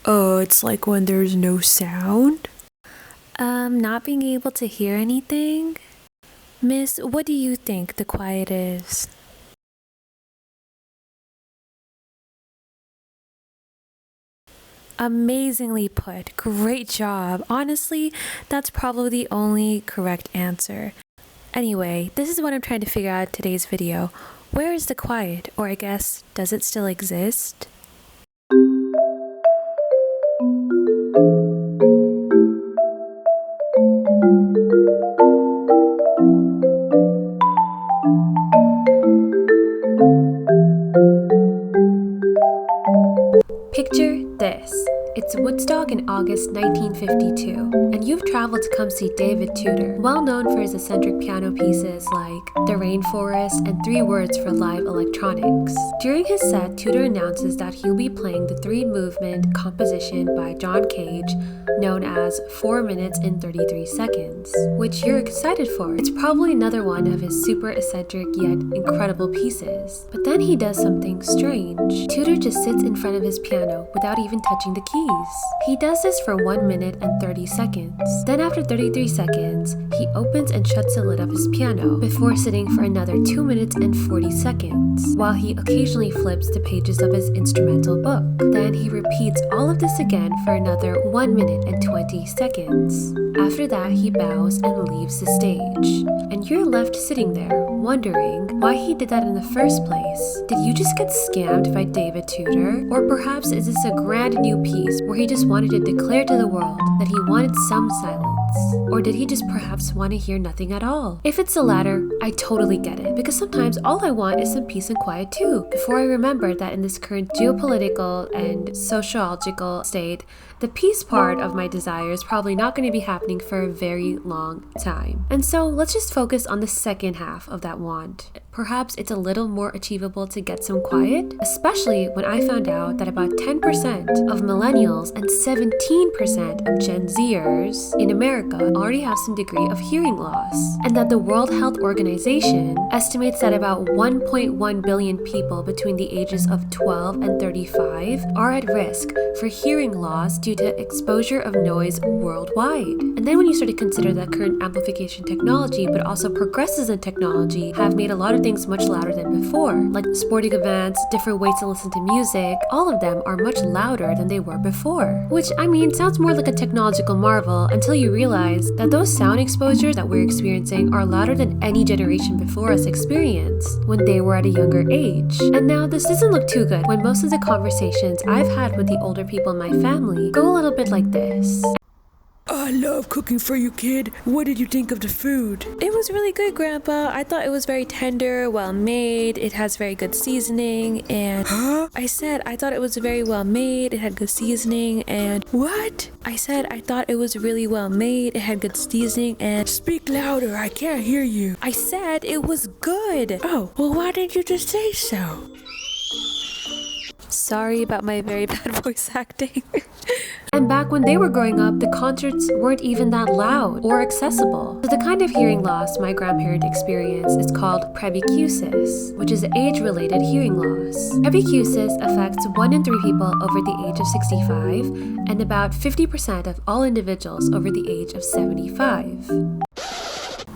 It's like when there's no sound? Not being able to hear anything? Miss, what do you think the quiet is? Amazingly put. Great job. Honestly, that's probably the only correct answer. Anyway, this is what I'm trying to figure out in today's video. Where is the quiet? Or I guess, does it still exist? Picture this. It's Woodstock in August 1952, and you've traveled to come see David Tudor, well known for his eccentric piano pieces like The Rainforest and 3 Words for Live Electronics. During his set, Tudor announces that he'll be playing the 3-movement composition by John Cage, known as 4 minutes and 33 seconds, which you're excited for. It's probably another one of his super eccentric yet incredible pieces. But then he does something strange. Tudor just sits in front of his piano without even touching the keys. He does this for 1 minute and 30 seconds. Then after 33 seconds, he opens and shuts the lid of his piano before sitting for another 2 minutes and 40 seconds, while he occasionally flips the pages of his instrumental book. Then he repeats all of this again for another 1 minute and 20 seconds. After that, he bows and leaves the stage. And you're left sitting there, wondering why he did that in the first place. Did you just get scammed by David Tudor? Or perhaps is this a grand new piece where he just wanted to declare to the world that he wanted some silence? Or did he just perhaps want to hear nothing at all? If it's the latter, I totally get it, because sometimes all I want is some peace and quiet too. Before I remember that in this current geopolitical and sociological state, the peace part of my desire is probably not going to be happening for a very long time. And so let's just focus on the second half of that want. Perhaps it's a little more achievable to get some quiet, especially when I found out that about 10% of millennials and 17% of Gen Zers in America already have some degree of hearing loss, and that the World Health Organization estimates that about 1.1 billion people between the ages of 12 and 35 are at risk for hearing loss due to exposure of noise worldwide. And then when you start to consider that current amplification technology, but also progresses in technology, have made a lot of things much louder than before, like sporting events, different ways to listen to music, all of them are much louder than they were before. Which, I mean, sounds more like a technological marvel until you realize that those sound exposures that we're experiencing are louder than any generation before us experienced when they were at a younger age. And now this doesn't look too good when most of the conversations I've had with the older people in my family go a little bit like this. I love cooking for you, kid. What did you think of the food? It was really good, Grandpa. I thought it was very tender, well made. It has very good seasoning, and I said I thought it was very well made. It had good seasoning, and What? I said I thought it was really well made. It had good seasoning, and Speak louder, I can't hear you. I said it was good. Oh, well, why didn't you just say so? Sorry about my very bad voice acting. And back when they were growing up, the concerts weren't even that loud or accessible. So the kind of hearing loss my grandparent experienced is called presbycusis, which is age-related hearing loss. Presbycusis affects 1 in 3 people over the age of 65 and about 50% of all individuals over the age of 75.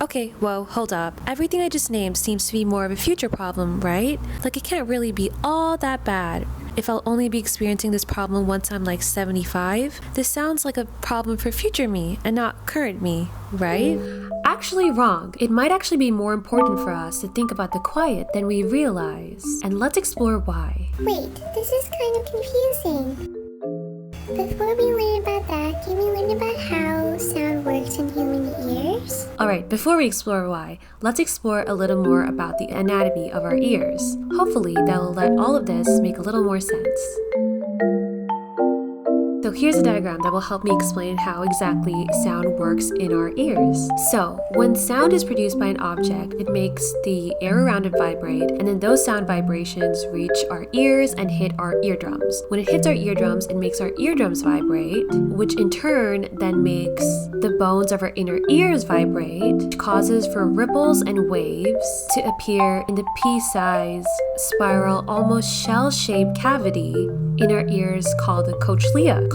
Okay, whoa, hold up. Everything I just named seems to be more of a future problem, right? Like it can't really be all that bad if I'll only be experiencing this problem once I'm like 75. This sounds like a problem for future me and not current me, right? Actually wrong. It might actually be more important for us to think about the quiet than we realize. And let's explore why. Wait, this is kind of confusing. Before we learn about that, can we learn about how sound works in human ears? Alright, before we explore why, let's explore a little more about the anatomy of our ears. Hopefully, that will let all of this make a little more sense. So here's a diagram that will help me explain how exactly sound works in our ears. So, when sound is produced by an object, it makes the air around it vibrate, and then those sound vibrations reach our ears and hit our eardrums. When it hits our eardrums, it makes our eardrums vibrate, which in turn then makes the bones of our inner ears vibrate, which causes for ripples and waves to appear in the pea-sized, spiral, almost shell-shaped cavity in our ears called the cochlea,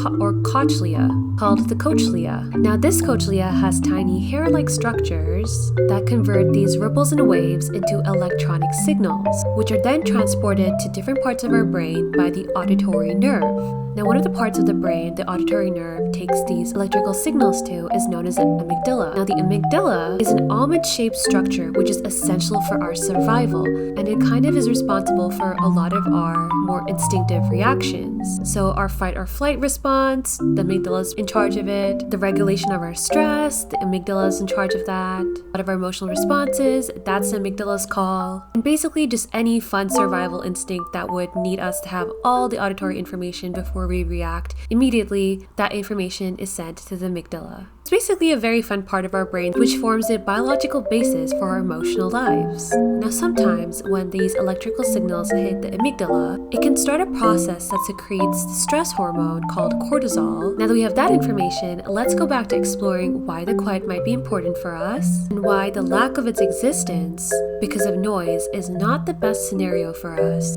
cochlea, called the cochlea. Now this cochlea has tiny hair-like structures that convert these ripples and waves into electronic signals, which are then transported to different parts of our brain by the auditory nerve. Now, one of the parts of the brain the auditory nerve takes these electrical signals to is known as the amygdala. Now, the amygdala is an almond-shaped structure which is essential for our survival, and it kind of is responsible for a lot of our more instinctive reactions. So our fight or flight response, the amygdala is in charge of it. The regulation of our stress, the amygdala is in charge of that. A lot of our emotional responses, that's the amygdala's call. And basically just any fun survival instinct that would need us to have all the auditory information before we react, immediately that information is sent to the amygdala. It's basically a very fun part of our brain which forms the biological basis for our emotional lives. Now sometimes when these electrical signals hit the amygdala, it can start a process that secretes the stress hormone called cortisol. Now that we have that information, let's go back to exploring why the quiet might be important for us and why the lack of its existence because of noise is not the best scenario for us.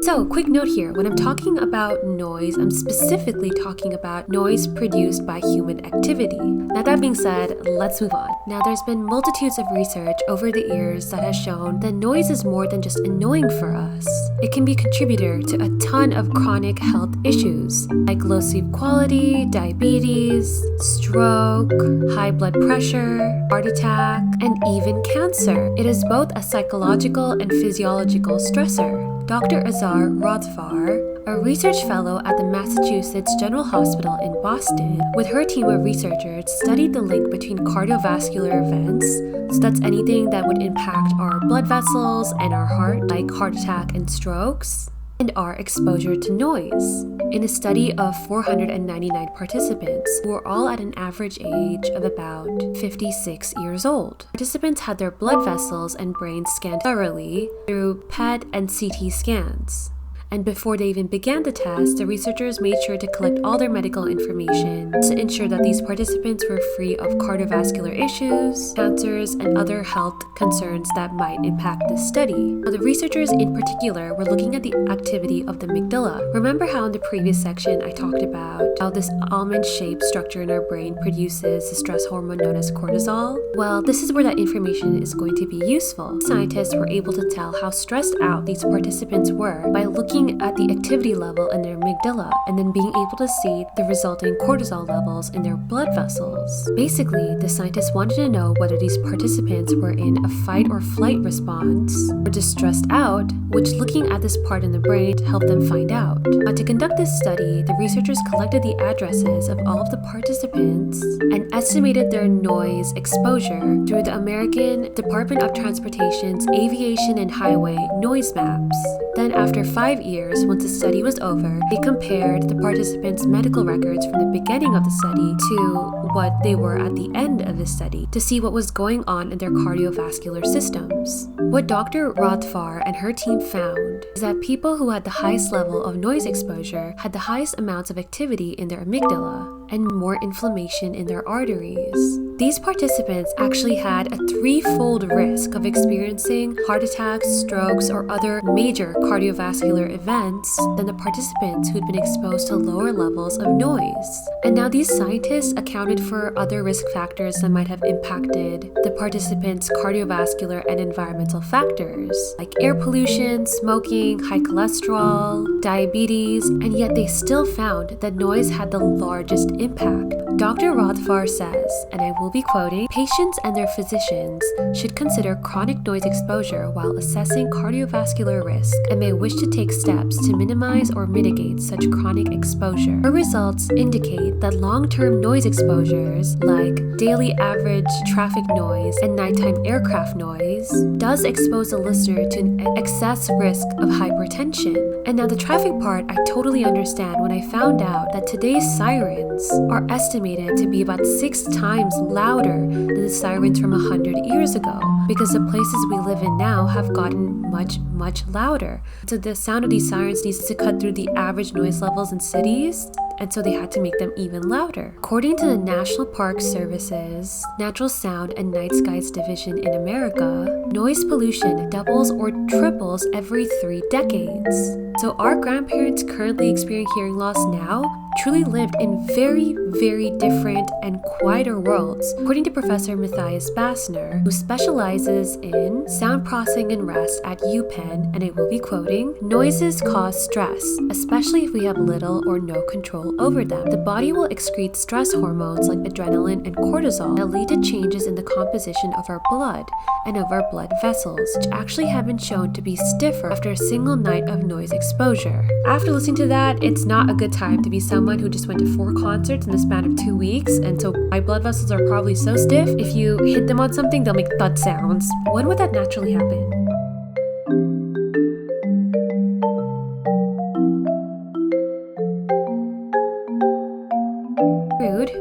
So, quick note here, when I'm talking about noise, I'm specifically talking about noise produced by human activity. Now that being said, let's move on. Now there's been multitudes of research over the years that has shown that noise is more than just annoying for us. It can be a contributor to a ton of chronic health issues, like low sleep quality, diabetes, stroke, high blood pressure, heart attack, and even cancer. It is both a psychological and physiological stressor. Dr. Azar Rothvar, a research fellow at the Massachusetts General Hospital in Boston, with her team of researchers, studied the link between cardiovascular events, so that's anything that would impact our blood vessels and our heart, like heart attack and strokes, and our exposure to noise. In a study of 499 participants who were all at an average age of about 56 years old. Participants had their blood vessels and brains scanned thoroughly through PET and CT scans. And before they even began the test, the researchers made sure to collect all their medical information to ensure that these participants were free of cardiovascular issues, cancers, and other health concerns that might impact this study. Now, the researchers in particular were looking at the activity of the amygdala. Remember how in the previous section I talked about how this almond-shaped structure in our brain produces the stress hormone known as cortisol? Well, this is where that information is going to be useful. Scientists were able to tell how stressed out these participants were by looking at the activity level in their amygdala and then being able to see the resulting cortisol levels in their blood vessels. Basically, the scientists wanted to know whether these participants were in a fight or flight response or just stressed out, which looking at this part in the brain helped them find out. To conduct this study, the researchers collected the addresses of all of the participants and estimated their noise exposure through the American Department of Transportation's Aviation and Highway Noise Maps. Then after 5 years, once the study was over, they compared the participants' medical records from the beginning of the study to what they were at the end of the study to see what was going on in their cardiovascular systems. What Dr. Rothvar and her team found is that people who had the highest level of noise exposure had the highest amounts of activity in their amygdala and more inflammation in their arteries. These participants actually had a 3-fold risk of experiencing heart attacks, strokes, or other major cardiovascular events than the participants who'd been exposed to lower levels of noise. And now these scientists accounted for other risk factors that might have impacted the participants' cardiovascular and environmental factors, like air pollution, smoking, high cholesterol, diabetes, and yet they still found that noise had the largest impact. Dr. Rothvar says, and I will be quoting, "Patients and their physicians should consider chronic noise exposure while assessing cardiovascular risk and may wish to take steps to minimize or mitigate such chronic exposure." Her results indicate that long-term noise exposures, like daily average traffic noise and nighttime aircraft noise, does expose the listener to an excess risk of hypertension. And now the traffic part I totally understand when I found out that today's sirens are estimated to be about 6 times louder than the sirens from 100 years ago, because the places we live in now have gotten much louder. So the sound of these sirens needs to cut through the average noise levels in cities, and so they had to make them even louder. According to the National Park Service's Natural Sound and Night Skies Division in America, noise pollution doubles or triples every 3 decades. So our grandparents currently experience hearing loss now, truly lived in very, very different and quieter worlds, according to Professor Matthias Bassner, who specializes in sound processing and rest at UPenn, and I will be quoting, "Noises cause stress, especially if we have little or no control over them. The body will excrete stress hormones like adrenaline and cortisol that lead to changes in the composition of our blood and of our blood vessels, which actually have been shown to be stiffer after a single night of noise exposure." After listening to that, it's not a good time to be someone who just went to 4 concerts in the span of 2 weeks, and so my blood vessels are probably so stiff, if you hit them on something, they'll make thud sounds. When would that naturally happen?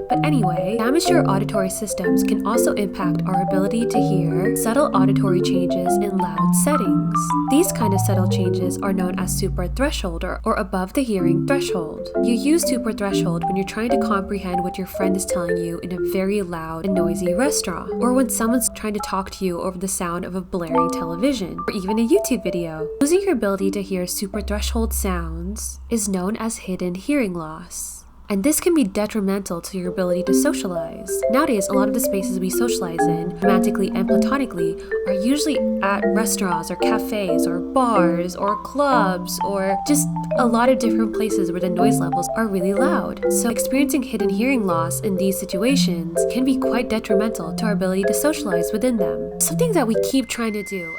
But anyway, damage to our auditory systems can also impact our ability to hear subtle auditory changes in loud settings. These kind of subtle changes are known as suprathreshold or above the hearing threshold. You use suprathreshold when you're trying to comprehend what your friend is telling you in a very loud and noisy restaurant, or when someone's trying to talk to you over the sound of a blaring television, or even a YouTube video. Losing your ability to hear suprathreshold sounds is known as hidden hearing loss. And this can be detrimental to your ability to socialize. Nowadays, a lot of the spaces we socialize in, romantically and platonically, are usually at restaurants or cafes or bars or clubs or just a lot of different places where the noise levels are really loud. So experiencing hidden hearing loss in these situations can be quite detrimental to our ability to socialize within them. Something that we keep trying to do.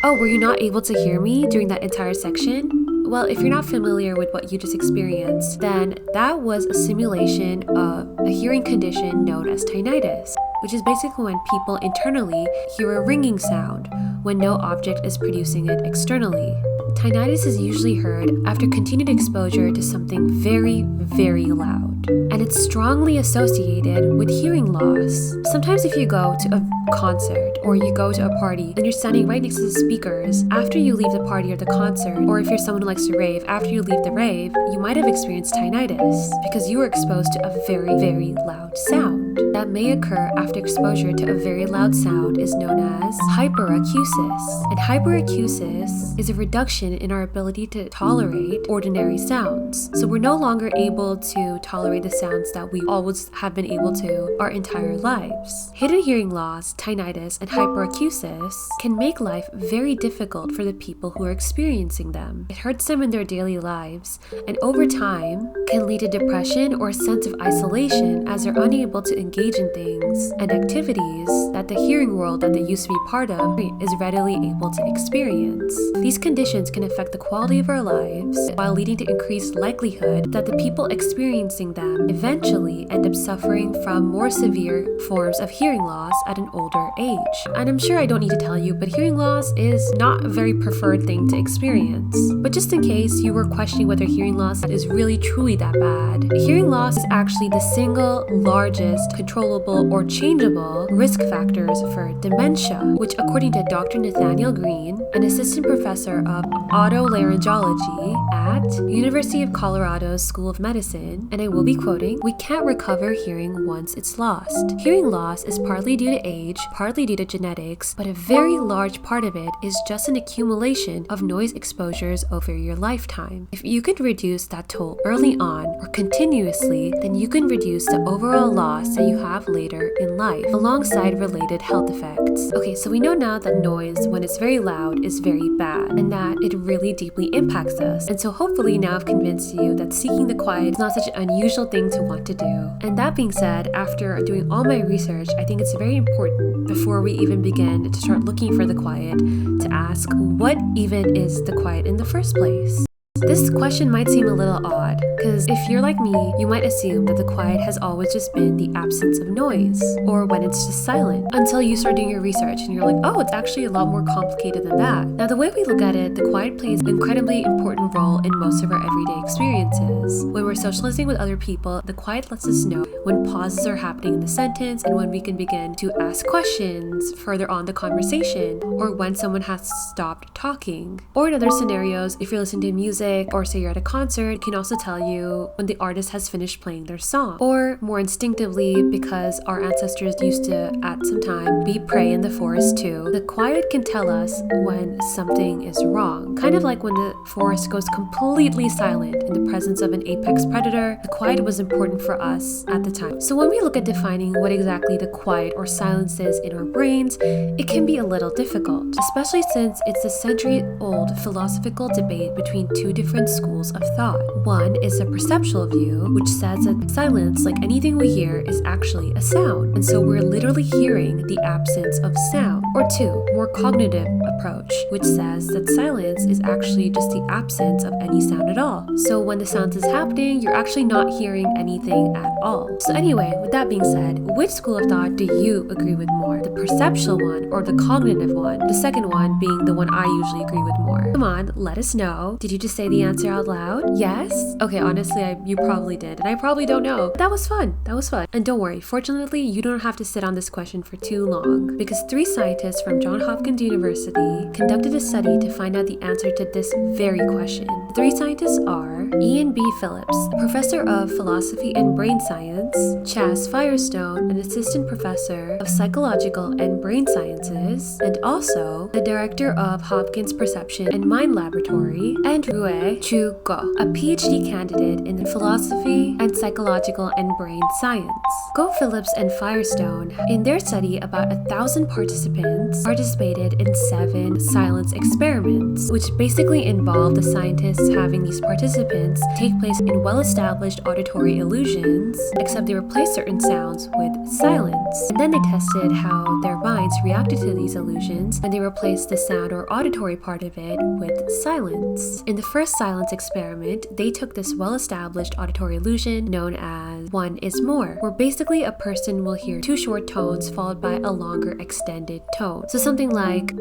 Oh, were you not able to hear me during that entire section? Well, if you're not familiar with what you just experienced, then that was a simulation of a hearing condition known as tinnitus, which is basically when people internally hear a ringing sound when no object is producing it externally. Tinnitus is usually heard after continued exposure to something very, very loud, and it's strongly associated with hearing loss. Sometimes if you go to a concert or you go to a party and you're standing right next to the speakers, after you leave the party or the concert, or if you're someone who likes to rave, after you leave the rave, you might have experienced tinnitus because you were exposed to a very, very loud sound. That may occur after exposure to a very loud sound is known as hyperacusis. And hyperacusis is a reduction in our ability to tolerate ordinary sounds. So we're no longer able to tolerate the sounds that we always have been able to our entire lives. Hidden hearing loss, tinnitus, and hyperacusis can make life very difficult for the people who are experiencing them. It hurts them in their daily lives, and over time can lead to depression or a sense of isolation as they're unable to engage in things and activities that the hearing world that they used to be part of is readily able to experience. These conditions can affect the quality of our lives while leading to increased likelihood that the people experiencing them eventually end up suffering from more severe forms of hearing loss at an older age. And I'm sure I don't need to tell you, but hearing loss is not a very preferred thing to experience. But just in case you were questioning whether hearing loss is really truly that bad, hearing loss is actually the single largest controllable or changeable risk factors for dementia, which according to Dr. Nathaniel Green, an assistant professor of otolaryngology at University of Colorado's School of Medicine, and I will be quoting, "We can't recover hearing once it's lost. Hearing loss is partly due to age, partly due to genetics, but a very large part of it is just an accumulation of noise exposures over your lifetime. If you can reduce that toll early on or continuously, then you can reduce the overall loss that you have later in life, alongside related health effects." Okay, so we know now that noise, when it's very loud, is very bad, and that it really deeply impacts us. And so hopefully now I've convinced you that seeking the quiet is not such an unusual thing to want to do. And that being said, after doing all my research, I think it's very important before we even begin to start looking for the quiet to ask, what even is the quiet in the first place? This question might seem a little odd, because if you're like me, you might assume that the quiet has always just been the absence of noise, or when it's just silent, until you start doing your research and you're like, oh, it's actually a lot more complicated than that. Now, the way we look at it, the quiet plays an incredibly important role in most of our everyday experiences. When we're socializing with other people, the quiet lets us know when pauses are happening in the sentence and when we can begin to ask questions further on the conversation, or when someone has stopped talking. Or in other scenarios, if you're listening to music, or say you're at a concert, it can also tell you continue when the artist has finished playing their song. Or more instinctively, because our ancestors used to, at some time, be prey in the forest too, the quiet can tell us when something is wrong. Kind of like when the forest goes completely silent in the presence of an apex predator, the quiet was important for us at the time. So when we look at defining what exactly the quiet or silence is in our brains, it can be a little difficult, especially since it's a century-old philosophical debate between two different schools of thought. One is a perceptual view, which says that silence, like anything we hear, is actually a sound, and so we're literally hearing the absence of sound. Or two, more cognitive approach, which says that silence is actually just the absence of any sound at all. So when the sound is happening, you're actually not hearing anything at all. So anyway, with that being said, which school of thought do you agree with more? The perceptual one or the cognitive one? The second one being the one I usually agree with more. Come on, let us know. Did you just say the answer out loud? Yes? Okay, honestly, you probably did, and I probably don't know. But that was fun. That was fun. And don't worry, fortunately, you don't have to sit on this question for too long, because 3 scientists from Johns Hopkins University conducted a study to find out the answer to this very question. The 3 scientists are Ian B. Phillips, professor of philosophy and brain science, Chas Firestone, an assistant professor of psychological and brain sciences, and also the director of Hopkins Perception and Mind Laboratory, and Rue Chu Go, a PhD candidate in philosophy and psychological and brain science. Go, Phillips, and Firestone, in their study, about 1,000 participants participated in 7 silence experiments, which basically involved the scientists having these participants take place in well-established auditory illusions, except they replaced certain sounds with silence. And then they tested how their minds reacted to these illusions when they replaced the sound or auditory part of it with silence. In the first silence experiment, they took this well-established auditory illusion known as one is more, where basically a person will hear 2 short tones followed by a longer extended tone. So something like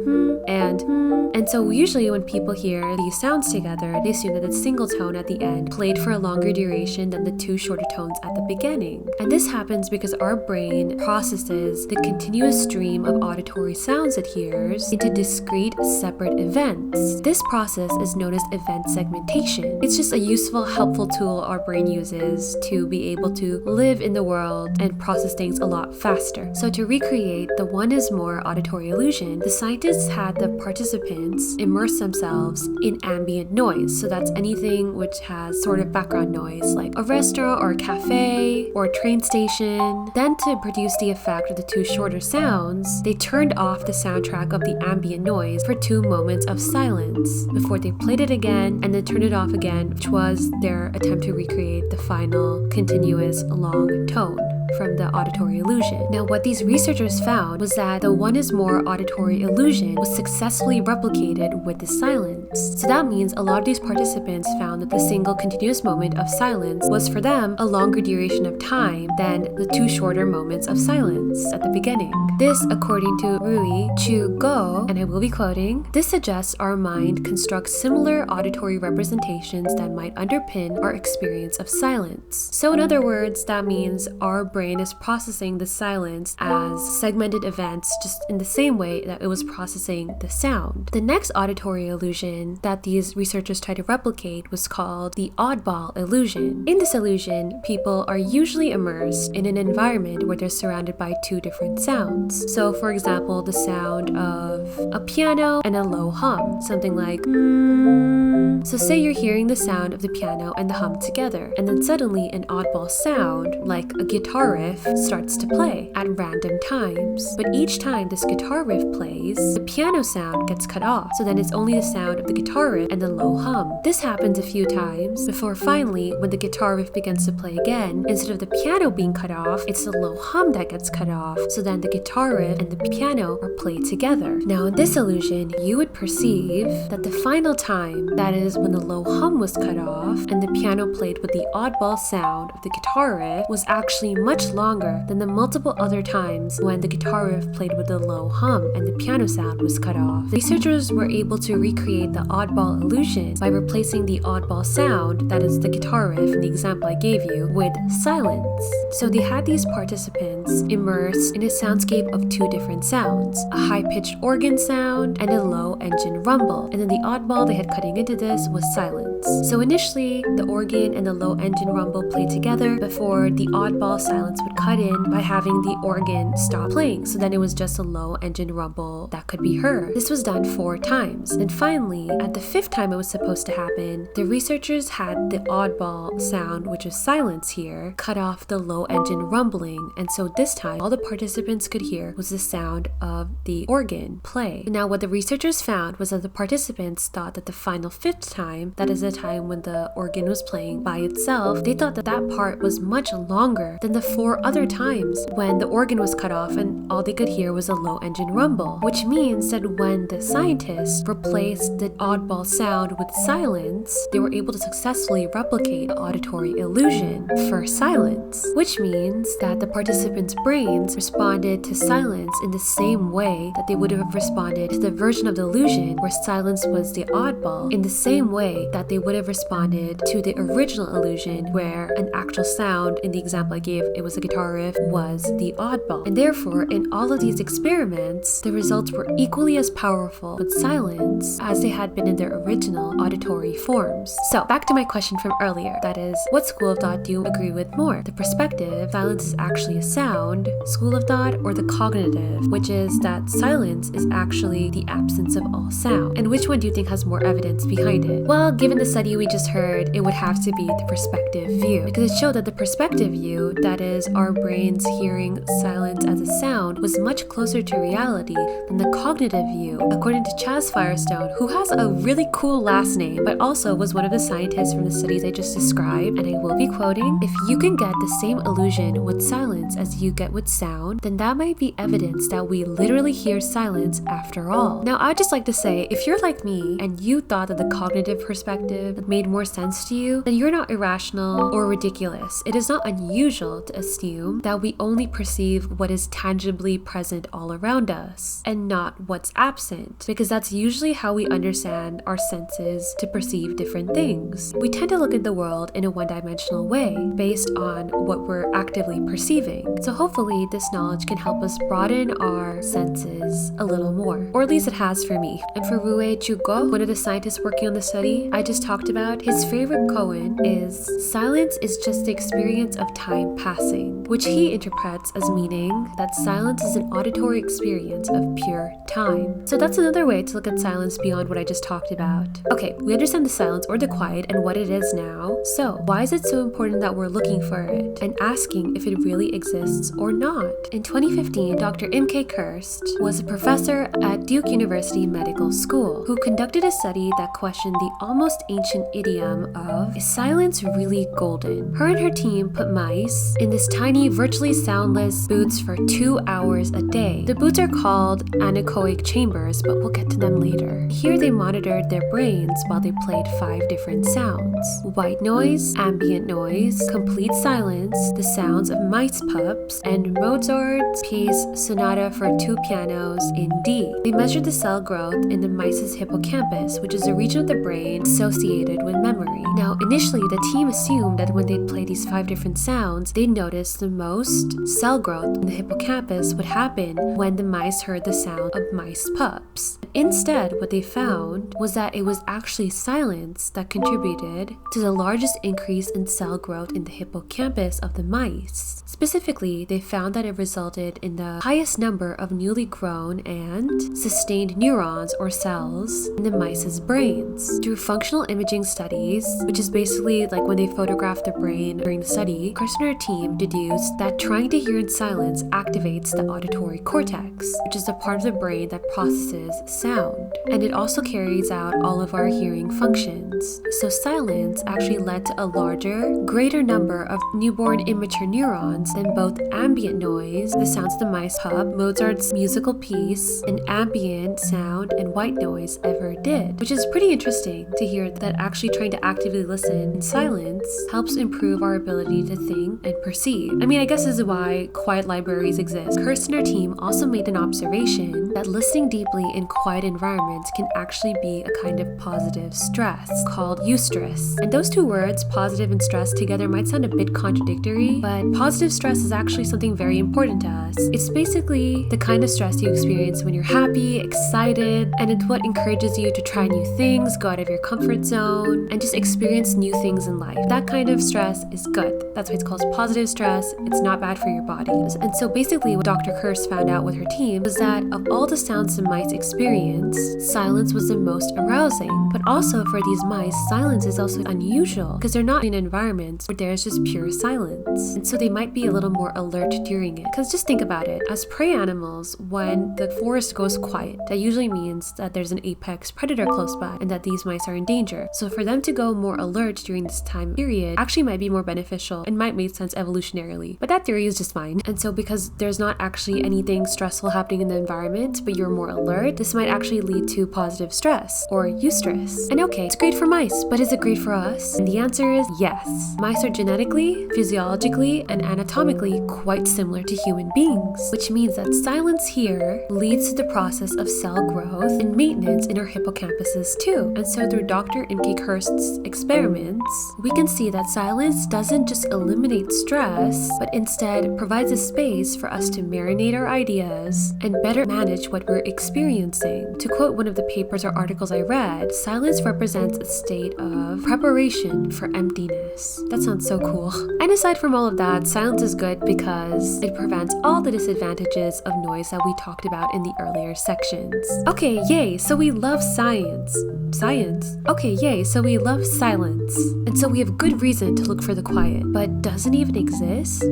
and And so usually when people hear these sounds together, they assume that the single tone at the end played for a longer duration than the 2 shorter tones at the beginning. And this happens because our brain processes the continuous stream of auditory sounds it hears into discrete, separate events. This process is known as event segmentation. It's just a useful, helpful tool our brain uses to be able to live in the world and process things a lot faster. So to recreate the one is more auditory illusion, the scientists had the participants immerse themselves in ambient noise. So that's anything which has sort of background noise, like a restaurant or a cafe or a train station. Then to produce the effect of the 2 shorter sounds, they turned off the soundtrack of the ambient noise for 2 moments of silence before they played it again and then turned it off again, which was their attempt to recreate the final continuous long tone from the auditory illusion. Now, what these researchers found was that the one is more auditory illusion was successfully replicated with the silence. So that means a lot of these participants found that the single continuous moment of silence was for them a longer duration of time than the 2 shorter moments of silence at the beginning. This, according to Rui Chu Go, and I will be quoting, "This suggests our mind constructs similar auditory representations that might underpin our experience of silence." So in other words, that means our brain is processing the silence as segmented events just in the same way that it was processing the sound. The next auditory illusion that these researchers tried to replicate was called the oddball illusion. In this illusion, people are usually immersed in an environment where they're surrounded by 2 different sounds. So for example, the sound of a piano and a low hum, something like So say you're hearing the sound of the piano and the hum together, and then suddenly an oddball sound, like a guitar riff, starts to play at random times. But each time this guitar riff plays, the piano sound gets cut off, so then it's only the sound of the guitar riff and the low hum. This happens a few times before finally, when the guitar riff begins to play again, instead of the piano being cut off, it's the low hum that gets cut off, so then the guitar riff and the piano are played together. Now in this illusion, you would perceive that the final time, that is when the low hum was cut off and the piano played with the oddball sound of the guitar riff, was actually much longer than the multiple other times when the guitar riff played with the low hum and the piano sound was cut off. Researchers were able to recreate the oddball illusion by replacing the oddball sound, that is the guitar riff in the example I gave you, with silence. So they had these participants immersed in a soundscape of 2 different sounds, a high-pitched organ sound and a low engine rumble. And then the oddball they had cutting into this noise was silence. So initially, the organ and the low engine rumble played together before the oddball silence would cut in by having the organ stop playing. So then it was just a low engine rumble that could be heard. This was done 4 times. And finally, at the 5th time it was supposed to happen, the researchers had the oddball sound, which was silence here, cut off the low engine rumbling. And so this time, all the participants could hear was the sound of the organ play. Now, what the researchers found was that the participants thought that the final 5th time, that is the time when the organ was playing by itself, they thought that that part was much longer than the 4 other times when the organ was cut off and all they could hear was a low engine rumble, which means that when the scientists replaced the oddball sound with silence, they were able to successfully replicate the auditory illusion for silence, which means that the participants' brains responded to silence in the same way that they would have responded to the version of the illusion where silence was the oddball, in the same way that they would have responded to the original illusion where an actual sound, in the example I gave, it was a guitar riff, was the oddball. And therefore, in all of these experiments, the results were equally as powerful with silence as they had been in their original auditory forms. So, back to my question from earlier, that is, what school of thought do you agree with more? The perspective, silence is actually a sound, school of thought, or the cognitive, which is that silence is actually the absence of all sound? And which one do you think has more evidence behind it? Well, given the study we just heard, it would have to be the perspective view, because it showed that the perspective view, that is, our brains hearing silence as a sound, was much closer to reality than the cognitive view, according to Chaz Firestone, who has a really cool last name, but also was one of the scientists from the studies I just described, and I will be quoting, "If you can get the same illusion with silence as you get with sound, then that might be evidence that we literally hear silence after all." Now, I'd just like to say, if you're like me and you thought that the cognitive perspective made more sense to you, then you're not irrational or ridiculous. It is not unusual to assume that we only perceive what is tangibly present all around us and not what's absent, because that's usually how we understand our senses to perceive different things. We tend to look at the world in a one-dimensional way based on what we're actively perceiving. So hopefully this knowledge can help us broaden our senses a little more, or at least it has for me. And for Rue Chugo, one of the scientists working on the study I just talked about, his favorite koan is silence is just the experience of time passing, which he interprets as meaning that silence is an auditory experience of pure time. So that's another way to look at silence beyond what I just talked about. Okay, we understand the silence or the quiet and what it is now. So why is it so important that we're looking for it and asking if it really exists or not? In 2015, Dr. M.K. Kirst was a professor at Duke University Medical School who conducted a study that questioned the almost ancient idiom of, is silence really golden? Her and her team put mice in this tiny, virtually soundless boots for 2 hours a day. The boots are called anechoic chambers, but we'll get to them later. Here they monitored their brains while they played 5 different sounds: white noise, ambient noise, complete silence, the sounds of mice pups, and Mozart's piece Sonata for 2 pianos in D. They measured the cell growth in the mice's hippocampus, which is a region of the brain associated with memory. Now, initially, the team assumed that when they'd play these 5 different sounds, they'd notice the most cell growth in the hippocampus would happen when the mice heard the sound of mice pups. Instead, what they found was that it was actually silence that contributed to the largest increase in cell growth in the hippocampus of the mice. Specifically, they found that it resulted in the highest number of newly grown and sustained neurons or cells in the mice's brains. Through functional imaging studies, which is basically like when they photographed the brain during the study, Kirst and her team deduced that trying to hear in silence activates the auditory cortex, which is the part of the brain that processes sound, and it also carries out all of our hearing functions. So silence actually led to a larger, greater number of newborn immature neurons than both ambient noise, the sounds of the mice pup, Mozart's musical piece, and ambient sound and white noise ever did, which is pretty interesting to hear that actually trying to actively listen in silence helps improve our ability to think and perceive. I mean, I guess this is why quiet libraries exist. Kirst and her team also made an observation that listening deeply in quiet environments can actually be a kind of positive stress called eustress. And those 2 words, positive and stress, together might sound a bit contradictory, but positive stress is actually something very important to us. It's basically the kind of stress you experience when you're happy, excited, and it's what encourages you to try new things, go out of your comfort zone and just experience new things in life. That kind of stress is good. That's why it's called positive stress. It's not bad for your body. And so basically what Dr. Kirst found out with her team was that of all the sounds the mice experience, silence was the most arousing. But also for these mice, silence is also unusual because they're not in environments where there's just pure silence. And so they might be a little more alert during it. Because just think about it, as prey animals, when the forest goes quiet, that usually means that there's an apex predator close by and that these mice are in danger. So for them to go more alert during this time period actually might be more beneficial and might make sense evolutionarily. But that theory is just fine. And so because there's not actually anything stressful happening in the environment, but you're more alert, this might actually lead to positive stress or eustress. And okay, it's great for mice, but is it great for us? And the answer is yes. Mice are genetically, physiologically, and anatomically quite similar to human beings, which means that silence here leads to the process of cell growth and maintenance in our hippocampuses too. And so through Dr. Imke Kirst's experiments, we can see that silence doesn't just eliminate stress, but instead provides a space for us to marinate our ideas and better manage what we're experiencing. To quote one of the papers or articles I read, silence represents a state of preparation for emptiness. That sounds so cool. And aside from all of that, silence is good because it prevents all the disadvantages of noise that we talked about in the earlier sections. Okay, yay, so we love science. Science? Okay, yay, so we love silence. And so we have good reason to look for the quiet, but does it even exist?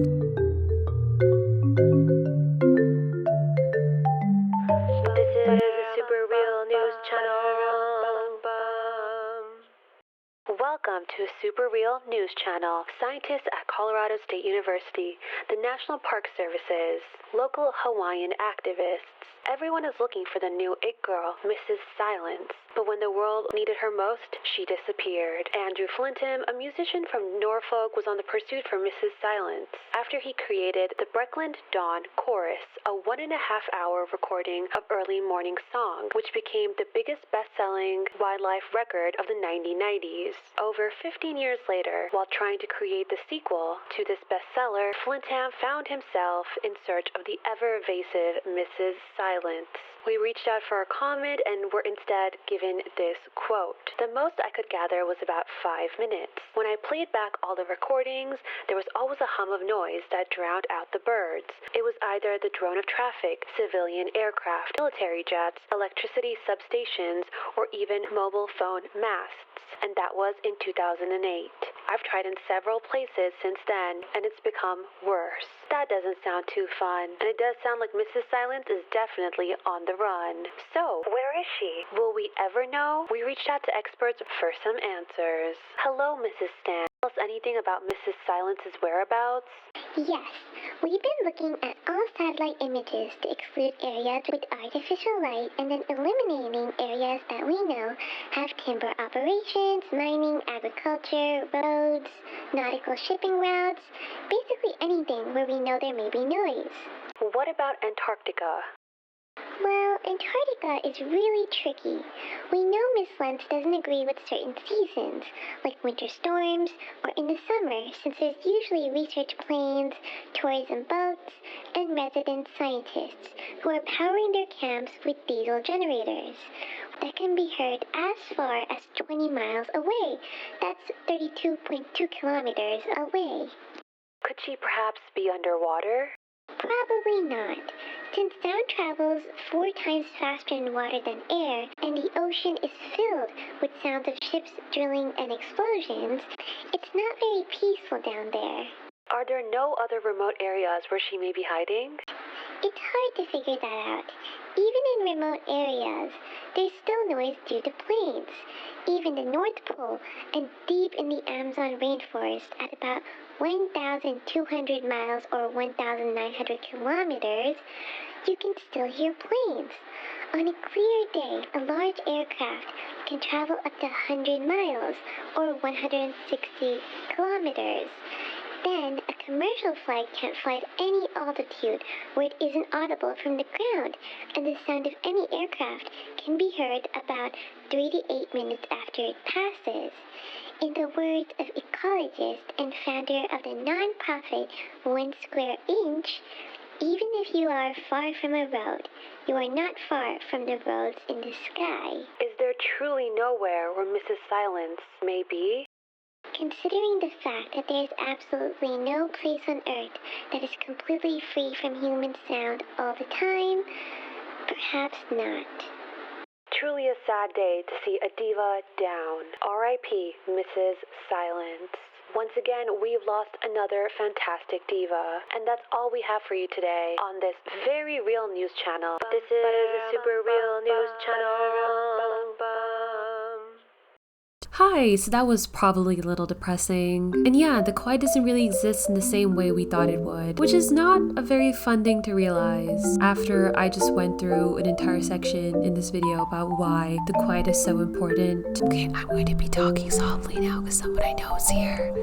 Welcome to Super Real News Channel. Scientists at Colorado State University, the National Park Services, local Hawaiian activists. Everyone is looking for the new it girl, Mrs. Silence. But when the world needed her most, she disappeared. Andrew Flintham, a musician from Norfolk, was on the pursuit for Mrs. Silence after he created the Breckland Dawn Chorus, a 1.5-hour recording of early morning song, which became the biggest best-selling wildlife record of the 1990s. Over 15 years later, while trying to create the sequel to this bestseller, Flintham found himself in search of the ever-evasive Mrs. Silence. We reached out for a comment and were instead given this quote. The most I could gather was about 5 minutes. When I played back all the recordings, there was always a hum of noise that drowned out the birds. It was either the drone of traffic, civilian aircraft, military jets, electricity substations, or even mobile phone masts. And that was in 2008. I've tried in several places since then, and it's become worse. That doesn't sound too fun, and it does sound like Mrs. Silence is definitely on the run. So, where is she? Will we ever know? We reached out to experts for some answers. Hello, Mrs. Stan. Tell us anything about Mrs. Silence's whereabouts? Yes, we've been looking at all satellite images to exclude areas with artificial light and then eliminating areas that we know have timber operations, mining, agriculture, roads, nautical shipping routes, basically anything where we know there may be noise. What about Antarctica? Well, Antarctica is really tricky. We know Miss Lentz doesn't agree with certain seasons, like winter storms, or in the summer, since there's usually research planes, tourism boats, and resident scientists who are powering their camps with diesel generators that can be heard as far as 20 miles away. That's 32.2 kilometers away. Could she perhaps be underwater? Probably not. Since sound travels 4 times faster in water than air, and the ocean is filled with sounds of ships drilling and explosions, it's not very peaceful down there. Are there no other remote areas where she may be hiding? It's hard to figure that out. Even in remote areas, there's still noise due to planes. Even the North Pole and deep in the Amazon rainforest at about 1,200 miles or 1,900 kilometers, you can still hear planes. On a clear day, a large aircraft can travel up to 100 miles or 160 kilometers. Then, a commercial flight can't fly at any altitude where it isn't audible from the ground, and the sound of any aircraft can be heard about 3 to 8 minutes after it passes. In the words of ecologist and founder of the nonprofit One Square Inch, Even if you are far from a road, you are not far from the roads in the sky. Is there truly nowhere where Mrs. Silence may be? Considering the fact that there is absolutely no place on Earth that is completely free from human sound all the time, perhaps not. Truly a sad day to see a diva down. R.I.P. Mrs. Silence. Once again, we've lost another fantastic diva. And that's all we have for you today on this very real news channel. This is a super real news channel. Hi, so that was probably a little depressing. And yeah, the quiet doesn't really exist in the same way we thought it would, which is not a very fun thing to realize after I just went through an entire section in this video about why the quiet is so important. Okay, I'm going to be talking softly now because someone I know is here.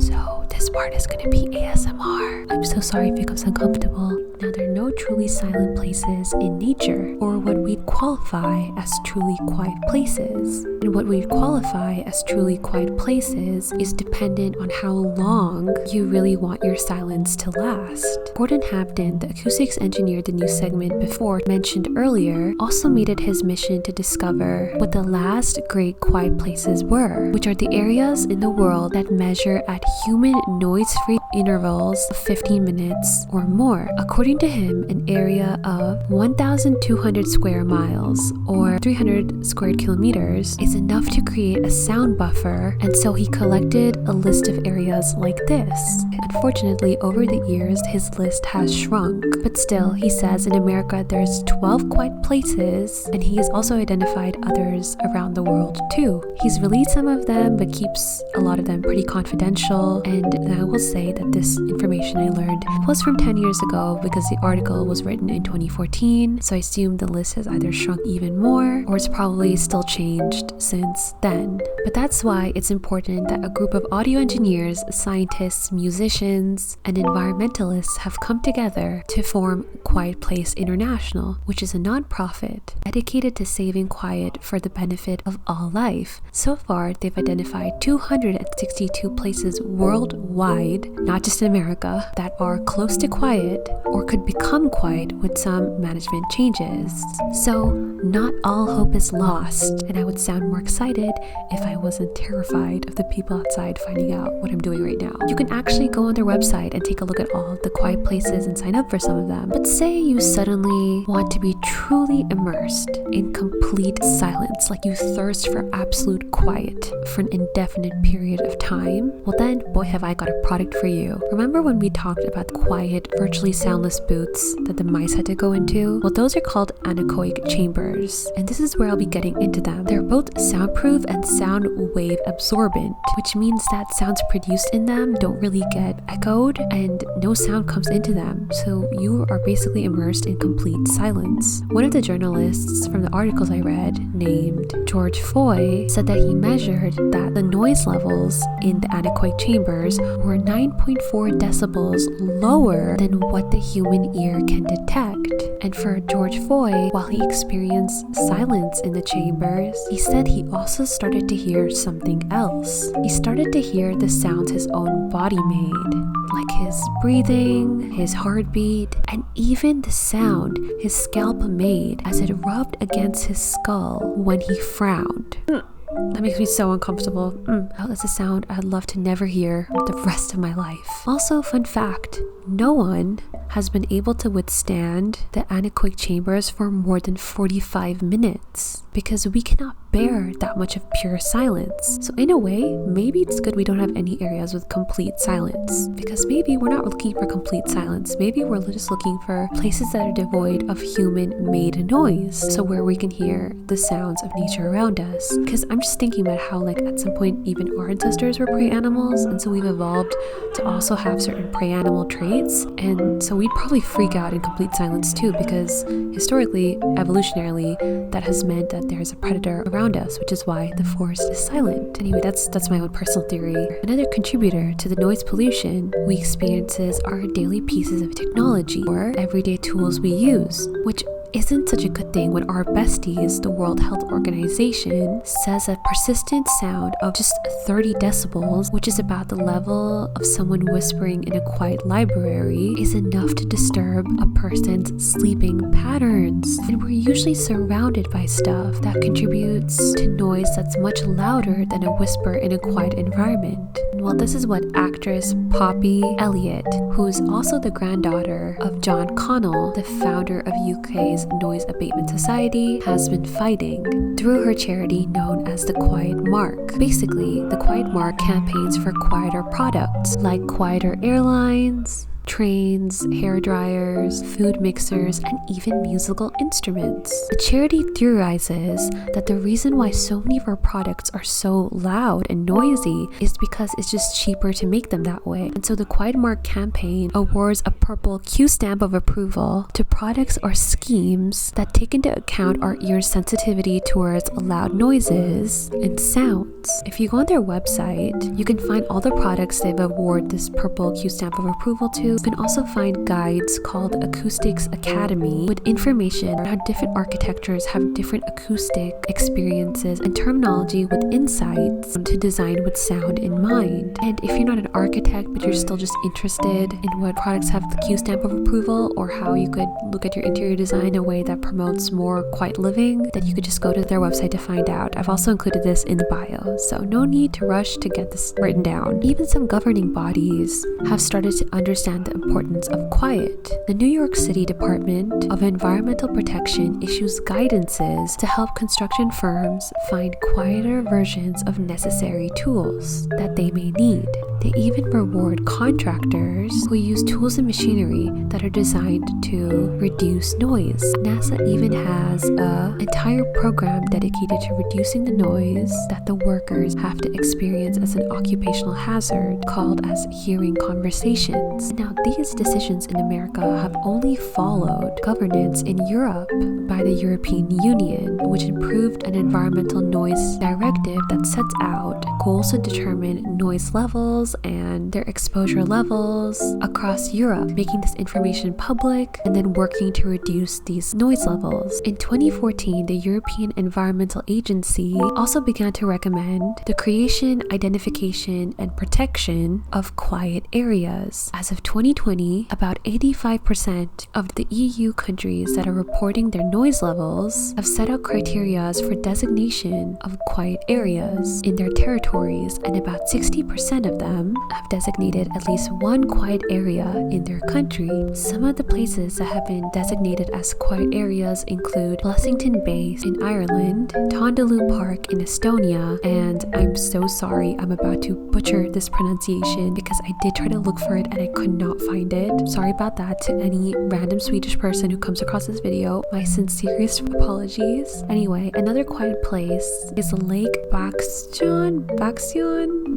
So this part is going to be ASMR. I'm so sorry if it becomes uncomfortable. Now, there are no truly silent places in nature, or what we'd qualify as truly quiet places. And what we'd qualify as truly quiet places is dependent on how long you really want your silence to last. Gordon Hampton, the acoustics engineer the news segment before mentioned earlier, also made it his mission to discover what the last great quiet places were, which are the areas in the world that measure at human noise-free intervals of 15 minutes or more. According to him, an area of 1,200 square miles or 300 square kilometers is enough to create a sound buffer, and so he collected a list of areas like this. Unfortunately, over the years, his list has shrunk, but still, he says in America there's 12 quiet places, and he has also identified others around the world too. He's released some of them, but keeps a lot of them pretty confidential, and I will say that this information I learned was from 10 years ago because the article was written in 2014, so I assume the list has either shrunk even more or it's probably still changed since then. But that's why it's important that a group of audio engineers, scientists, musicians, and environmentalists have come together to form Quiet Place International, which is a non-profit dedicated to saving quiet for the benefit of all life. So far, they've identified 262 places worldwide, not just in America, that are close to quiet or could become quiet with some management changes. So, not all hope is lost, and I would sound more excited if I wasn't terrified of the people outside finding out what I'm doing right now. You can actually go on their website and take a look at all the quiet places and sign up for some of them. But say you suddenly want to be truly immersed in complete silence, like you thirst for absolute quiet for an indefinite period of time, well then, boy have I got a product for you. Remember when we talked about the quiet, virtually soundless booths that the mice had to go into? Well, those are called anechoic chambers, and this is where I'll be getting into them. They're both soundproof and sound wave absorbent, which means that sounds produced in them don't really get echoed and no sound comes into them, so you are basically immersed in complete silence. One of the journalists from the articles I read, named George Foy, said that he measured that the noise levels in the anechoic chambers were 9.4 decibels lower than what the human ear can detect. And for George Foy, while he experienced silence in the chambers, he said he also started to hear something else. He started to hear the sounds his own body made, like his breathing, his heartbeat, and even the sound his scalp made as it rubbed against his skull when he frowned. That makes me so uncomfortable. Oh, that's a sound I'd love to never hear the rest of my life. Also, fun fact, no one has been able to withstand the anechoic chambers for more than 45 minutes because we cannot bear that much of pure silence. So in a way, maybe it's good we don't have any areas with complete silence, because maybe we're not looking for complete silence. Maybe we're just looking for places that are devoid of human-made noise, so where we can hear the sounds of nature around us. Because I'm just thinking about how, like, at some point even our ancestors were prey animals, and so we've evolved to also have certain prey animal traits, and so we'd probably freak out in complete silence too, because historically, evolutionarily, that has meant that there's a predator around us, which is why the forest is silent. Anyway, that's my own personal theory. Another contributor to the noise pollution we experience are daily pieces of technology or everyday tools we use, which isn't such a good thing when our besties, the World Health Organization, says a persistent sound of just 30 decibels, which is about the level of someone whispering in a quiet library, is enough to disturb a person's sleeping patterns. And we're usually surrounded by stuff that contributes to noise that's much louder than a whisper in a quiet environment. Well, this is what actress Poppy Elliott, who is also the granddaughter of John Connell, the founder of UK's Noise Abatement Society, has been fighting through her charity known as the Quiet Mark. Basically, the Quiet Mark campaigns for quieter products like quieter airlines, trains, hair dryers, food mixers, and even musical instruments. The charity theorizes that the reason why so many of our products are so loud and noisy is because it's just cheaper to make them that way. And so the Quiet Mark campaign awards a purple Q stamp of approval to products or schemes that take into account our ears' sensitivity towards loud noises and sounds. If you go on their website, you can find all the products they've awarded this purple Q stamp of approval to. You can also find guides called Acoustics Academy with information on how different architectures have different acoustic experiences and terminology with insights to design with sound in mind. And if you're not an architect but you're still just interested in what products have the Q stamp of approval or how you could look at your interior design in a way that promotes more quiet living, then you could just go to their website to find out. I've also included this in the bio, so no need to rush to get this written down. Even some governing bodies have started to understand the importance of quiet. The New York City Department of Environmental Protection issues guidances to help construction firms find quieter versions of necessary tools that they may need. They even reward contractors who use tools and machinery that are designed to reduce noise. NASA even has an entire program dedicated to reducing the noise that the workers have to experience as an occupational hazard, called as hearing conversations. Now, these decisions in America have only followed governance in Europe by the European Union, which improved an environmental noise directive that sets out goals to determine noise levels and their exposure levels across Europe, making this information public and then working to reduce these noise levels. In 2014, the European Environmental Agency also began to recommend the creation, identification, and protection of quiet areas. As of 2020, about 85% of the EU countries that are reporting their noise levels have set out criteria for designation of quiet areas in their territories, and about 60% of them have designated at least one quiet area in their country. Some of the places that have been designated as quiet areas include Blessington Bay in Ireland, Tondelu Park in Estonia, and I'm so sorry I'm about to butcher this pronunciation because I did try to look for it and I could not find it. Sorry about that to any random Swedish person who comes across this video. My sincerest apologies. Anyway, another quiet place is Lake Backstjön,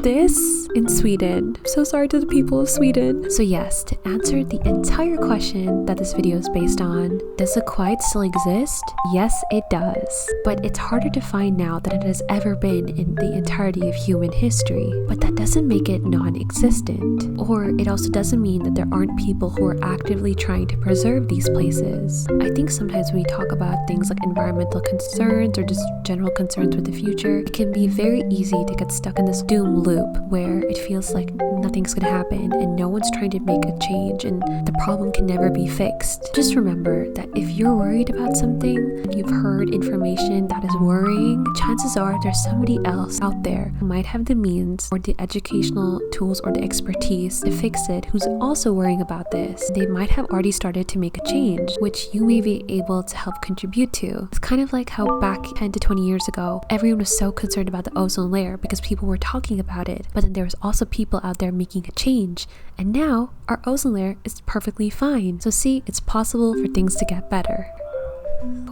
this in Sweden. I'm so sorry to the people of Sweden. So yes, to answer the entire question that this video is based on, does the quiet still exist? Yes, it does. But it's harder to find now than it has ever been in the entirety of human history. But that doesn't make it non-existent. Or it also doesn't mean that there aren't people who are actively trying to preserve these places. I think sometimes when we talk about things like environmental concerns or just general concerns with the future, it can be very easy to get stuck in this doom loop where it feels like nothing's gonna happen and no one's trying to make a change and the problem can never be fixed. Just remember that if you're worried about something and you've heard information that is worrying, chances are there's somebody else out there who might have the means or the educational tools or the expertise to fix it who's also worrying about this. They might have already started to make a change, which you may be able to help contribute to. It's kind of like how back 10 to 20 years ago, everyone was so concerned about the ozone layer because people were talking about it, but then there was also people out there making a change, and now our ozone layer is perfectly fine. So see, it's possible for things to get better.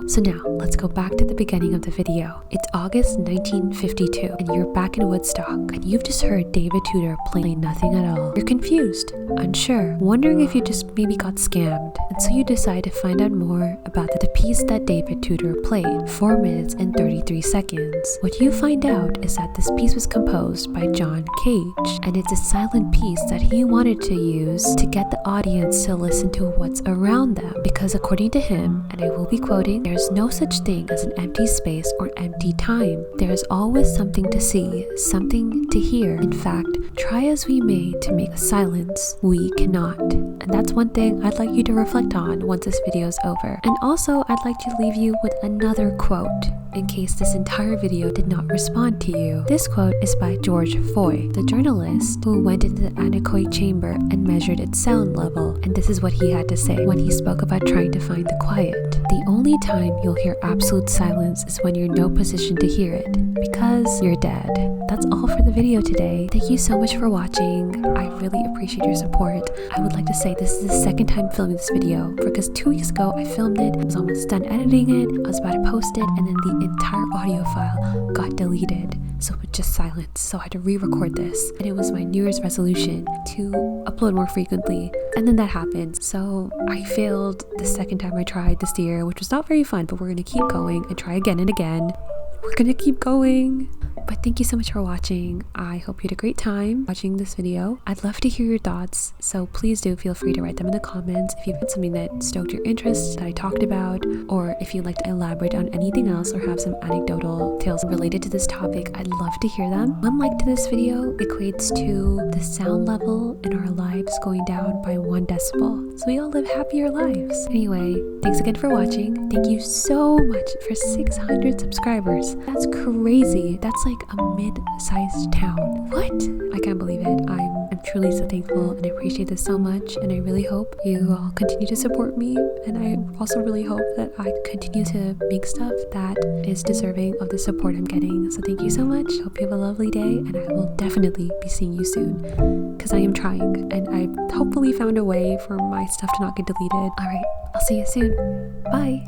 So now, let's go back to the beginning of the video. It's August 1952, and you're back in Woodstock, and you've just heard David Tudor play nothing at all. You're confused, unsure, wondering if you just maybe got scammed, and so you decide to find out more about the piece that David Tudor played, 4 minutes and 33 seconds. What you find out is that this piece was composed by John Cage, and it's a silent piece that he wanted to use to get the audience to listen to what's around them, because according to him, and I will be quoting, quoting, "There's no such thing as an empty space or empty time. There is always something to see, something to hear. In fact, try as we may to make silence, we cannot." And that's one thing I'd like you to reflect on once this video is over. And also, I'd like to leave you with another quote in case this entire video did not respond to you. This quote is by George Foy, the journalist who went into the anechoic chamber and measured its sound level. And this is what he had to say when he spoke about trying to find the quiet. "The only time you'll hear absolute silence is when you're in no position to hear it, because you're dead." That's all for the video today. Thank you so much for watching. I really appreciate your support. I would like to say this is the second time filming this video, because 2 weeks ago I filmed it, I was almost done editing it, I was about to post it, and then the entire audio file got deleted. So it was just silence. So I had to re-record this. And it was my New Year's resolution to upload more frequently. And then that happened. So I failed the second time I tried this year, which was not very fun, but we're going to keep going and try again and again. We're going to keep going. But thank you so much for watching. I hope you had a great time watching this video. I'd love to hear your thoughts, so please do feel free to write them in the comments if you've had something that stoked your interest that I talked about, or if you'd like to elaborate on anything else or have some anecdotal tales related to this topic. I'd love to hear them. One like to this video equates to the sound level in our lives going down by 1 decibel, so we all live happier lives. Anyway, thanks again for watching. Thank you so much for 600 subscribers. That's crazy. That's like a mid-sized town. What? I can't believe it. I'm truly so thankful and I appreciate this so much, and I really hope you all continue to support me, and I also really hope that I continue to make stuff that is deserving of the support I'm getting. So thank you so much. Hope you have a lovely day, and I will definitely be seeing you soon, because I am trying, and I hopefully found a way for my stuff to not get deleted. Alright, I'll see you soon. Bye!